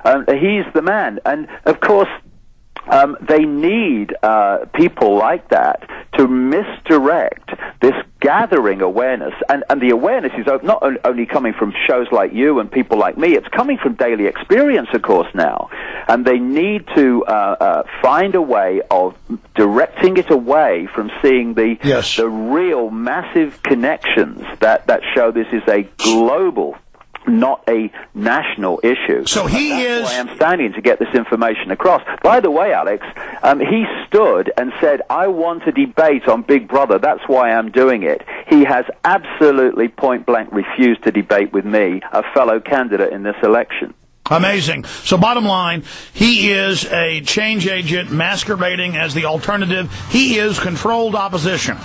He's the man. And, of course, they need people like that to misdirect this gathering awareness. And the awareness is not only coming from shows like you and people like me, it's coming from daily experience, of course, now. And they need to find a way of directing it away from seeing the real massive connections that show this is a global, not a national issue. So that's why I'm standing to get this information across. By the way, Alex, he stood and said, I want a debate on Big Brother. That's why I'm doing it. He has absolutely point-blank refused to debate with me, a fellow candidate in this election. Amazing. So bottom line, he is a change agent masquerading as the alternative. He is controlled opposition.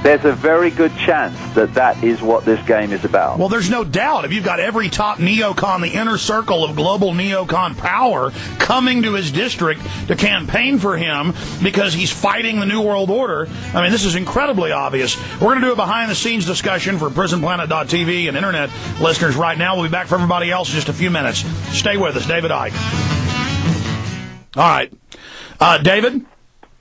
There's a very good chance that that is what this game is about. Well, there's no doubt. If you've got every top neocon, the inner circle of global neocon power, coming to his district to campaign for him because he's fighting the New World Order, I mean, this is incredibly obvious. We're going to do a behind-the-scenes discussion for PrisonPlanet.tv and Internet listeners right now. We'll be back for everybody else in just a few minutes. Stay with us. David Icke. All right. David?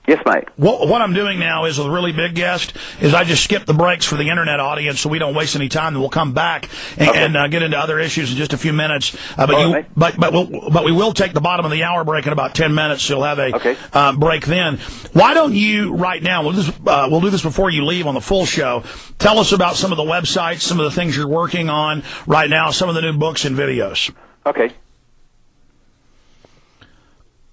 Yes, mate. What I'm doing now is, with a really big guest, is I just skip the breaks for the Internet audience so we don't waste any time, and we'll come back and get into other issues in just a few minutes. But we will take the bottom of the hour break in about 10 minutes, so you'll have a break then. Why don't you, right now, we'll do this before you leave on the full show, tell us about some of the websites, some of the things you're working on right now, some of the new books and videos. Okay.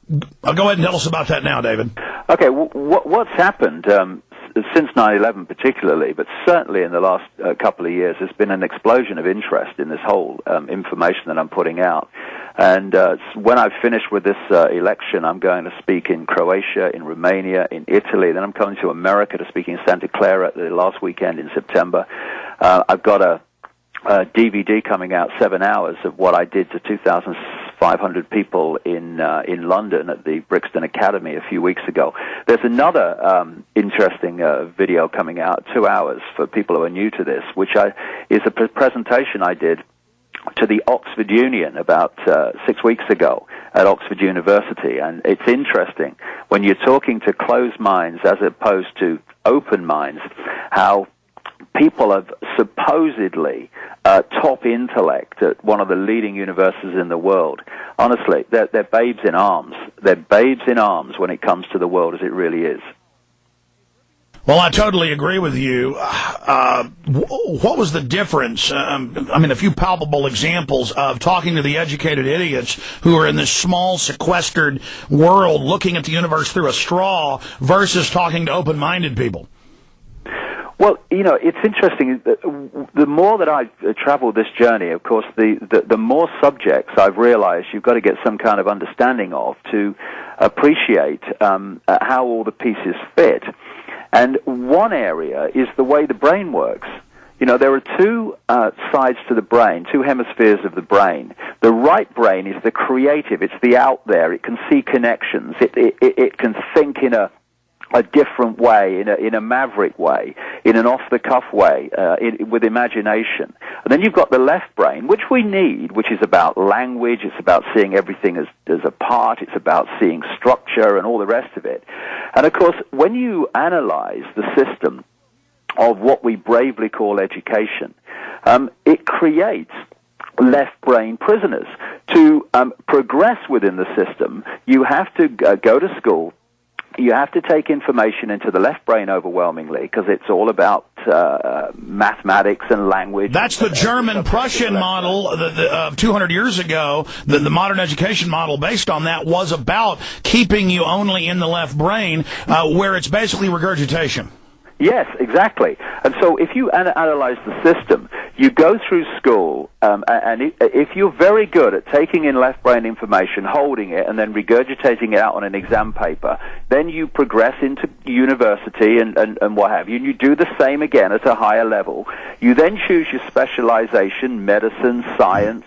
Go ahead and tell us about that now, David. Okay, what's happened since 9/11 particularly, but certainly in the last couple of years, there's been an explosion of interest in this whole information that I'm putting out. And when I've finished with this election, I'm going to speak in Croatia, in Romania, in Italy. Then I'm coming to America to speak in Santa Clara the last weekend in September. I've got a DVD coming out, 7 hours of what I did to 2,500 people in London at the Brixton Academy a few weeks ago. There's another interesting video coming out, 2 hours, for people who are new to this, which is a presentation I did to the Oxford Union about 6 weeks ago at Oxford University. And it's interesting, when you're talking to closed minds as opposed to open minds, how people have supposedly top intellect at one of the leading universities in the world. Honestly, they're babes in arms. They're babes in arms when it comes to the world as it really is. Well, I totally agree with you. What was the difference? I mean, a few palpable examples of talking to the educated idiots who are in this small, sequestered world looking at the universe through a straw versus talking to open-minded people. Well, you know, it's interesting. The more that I've traveled this journey, of course, the more subjects I've realized you've got to get some kind of understanding of to appreciate how all the pieces fit. And one area is the way the brain works. You know, there are two sides to the brain, two hemispheres of the brain. The right brain is the creative. It's the out there. It can see connections. It can think in a different way, in a maverick way, in an off-the-cuff way, with imagination. And then you've got the left brain, which we need, which is about language, it's about seeing everything as a part, it's about seeing structure and all the rest of it. And of course, when you analyze the system of what we bravely call education, it creates left brain prisoners. To progress within the system, you have to go to school. You have to take information into the left brain overwhelmingly because it's all about mathematics and language. That's the German-Prussian model of 200 years ago. The modern education model based on that was about keeping you only in the left brain, where it's basically regurgitation. Yes, exactly. And so if you analyze the system, you go through school, and if you're very good at taking in left brain information, holding it, and then regurgitating it out on an exam paper, then you progress into university and what have you, and you do the same again at a higher level. You then choose your specialization, medicine, science,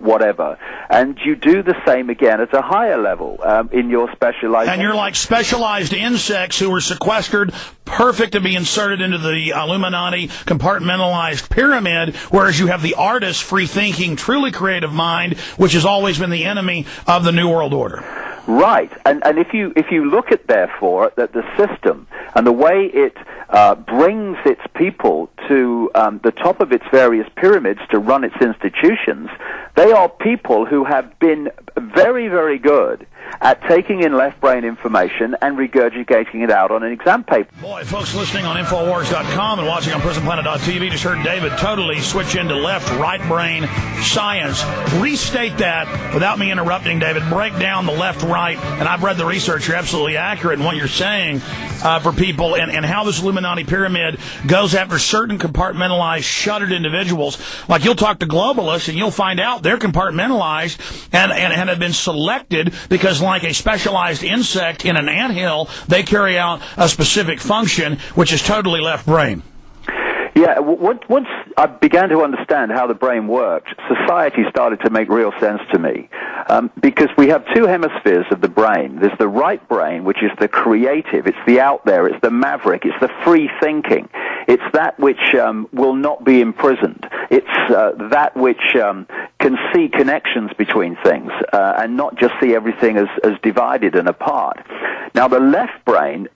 whatever, and you do the same again at a higher level in your specialization. And you're like specialized insects who were sequestered perfect to be inserted into the Illuminati compartmentalized pyramid, whereas you have the artist, free-thinking, truly creative mind, which has always been the enemy of the New World Order. Right, and if you look at, therefore, that the system and the way it brings its people to the top of its various pyramids to run its institutions, they are people who have been very, very good at taking in left-brain information and regurgitating it out on an exam paper. Boy, folks listening on Infowars.com and watching on PrisonPlanet.tv just heard David totally switch into left-right brain science. Restate that without me interrupting, David. Break down the left-right, and I've read the research. You're absolutely accurate in what you're saying for people, and how this Illuminati pyramid goes after certain compartmentalized, shuttered individuals. Like, you'll talk to globalists, and you'll find out they're compartmentalized and have been selected because, like a specialized insect in an anthill, they carry out a specific function, which is totally left brain. Yeah, once I began to understand how the brain worked, society started to make real sense to me. Because we have two hemispheres of the brain. There's the right brain, which is the creative, it's the out there, it's the maverick, it's the free thinking. It's that which will not be imprisoned. It's that which can see connections between things and not just see everything as divided and apart. Now, the left brain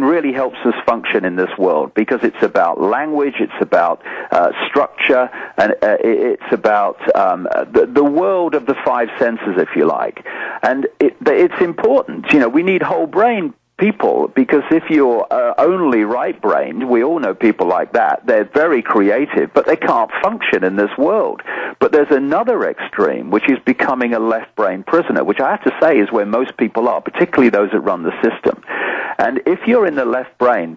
really helps us function in this world because it's about language, it's about structure, and it's about the world of the five senses, if you like. And it's important. You know, we need whole brain people, because if you're only right-brained, we all know people like that, they're very creative, but they can't function in this world. But there's another extreme, which is becoming a left-brain prisoner, which I have to say is where most people are, particularly those that run the system. And if you're in the left brain,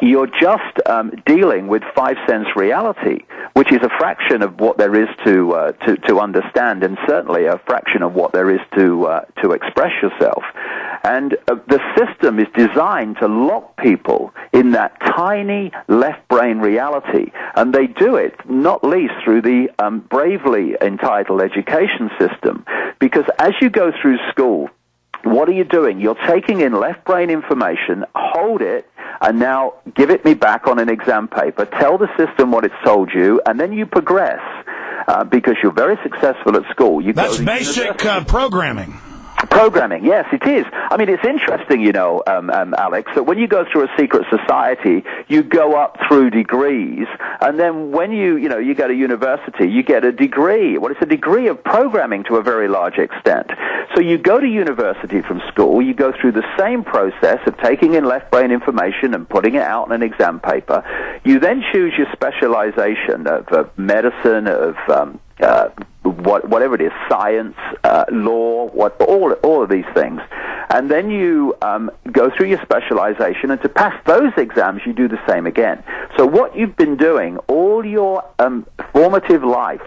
you're just dealing with five-sense reality, which is a fraction of what there is to understand, and certainly a fraction of what there is to express yourself. And the system is designed to lock people in that tiny left-brain reality, and they do it not least through the bravely entitled education system, because as you go through school, what are you doing? You're taking in left-brain information, hold it, and now give it me back on an exam paper, tell the system what it's told you, and then you progress because you're very successful at school. That's basic programming. Programming, yes, it is. I mean, it's interesting, you know, Alex, that when you go through a secret society, you go up through degrees, and then when you go to university, you get a degree. Well, it's a degree of programming to a very large extent. So you go to university from school, you go through the same process of taking in left brain information and putting it out on an exam paper. You then choose your specialization of medicine, of whatever it is, science, law, all of these things. And then you go through your specialization, and to pass those exams, you do the same again. So what you've been doing all your formative life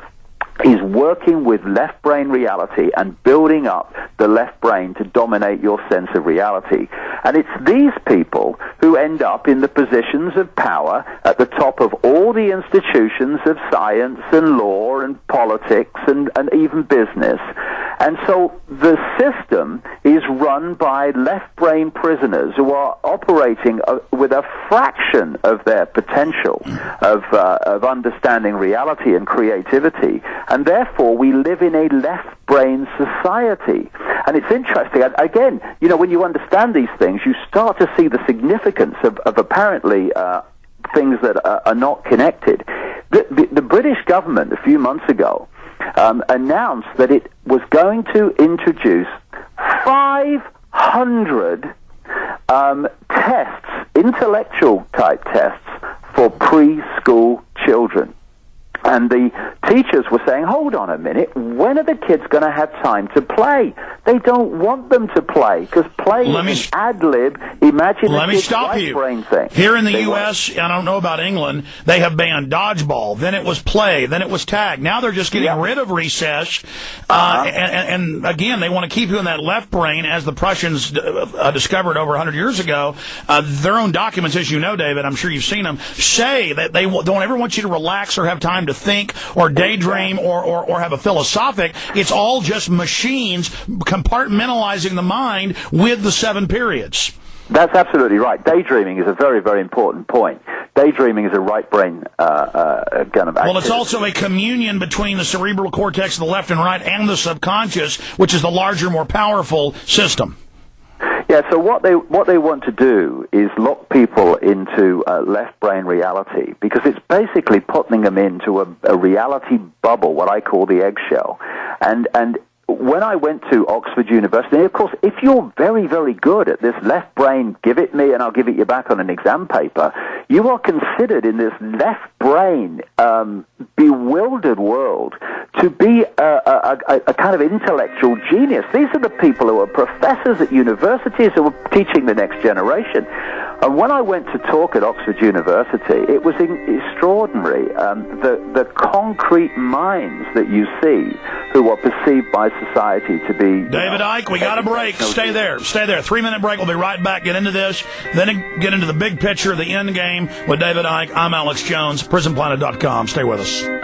is working with left brain reality and building up the left brain to dominate your sense of reality. And it's these people who end up in the positions of power at the top of all the institutions of science and law and politics and even business. And so the system is run by left brain prisoners who are operating with a fraction of their potential of understanding reality and creativity. And therefore, we live in a left-brain society. And it's interesting. Again, you know, when you understand these things, you start to see the significance of apparently things that are not connected. The British government, a few months ago, announced that it was going to introduce 500 tests, intellectual-type tests, for preschool children. And the teachers were saying, hold on a minute, when are the kids going to have time to play? They don't want them to play, because play is an ad-lib, imaginative right-brain thing. Here in the U.S., I don't know about England, they have banned dodgeball, then it was play, then it was tag. Now they're just getting rid of recess, and again, they want to keep you in that left brain, as the Prussians discovered over 100 years ago. Their own documents, as you know, David, I'm sure you've seen them, say that they don't ever want you to relax or have time to think or daydream or have a philosophic. It's all just machines compartmentalizing the mind with the 7 periods. That's absolutely right. Daydreaming is a very, very important point. Daydreaming is a right brain kind of activity. Well, it's also a communion between the cerebral cortex, the left and right, and the subconscious, which is the larger, more powerful system. Yeah, so what they want to do is lock people into left brain reality, because it's basically putting them into a reality bubble, what I call the eggshell. And when I went to Oxford University, of course, if you're very, very good at this left brain, give it me and I'll give it you back on an exam paper, you are considered in this left brain bewildered world to be a kind of intellectual genius. These are the people who are professors at universities who are teaching the next generation. And when I went to talk at Oxford University, it was extraordinary, the concrete minds that you see who are perceived by society to be... David Icke, we got a break. Stay there. 3-minute break. We'll be right back. Get into this. Then get into the big picture, the end game with David Icke. I'm Alex Jones, prisonplanet.com. Stay with us.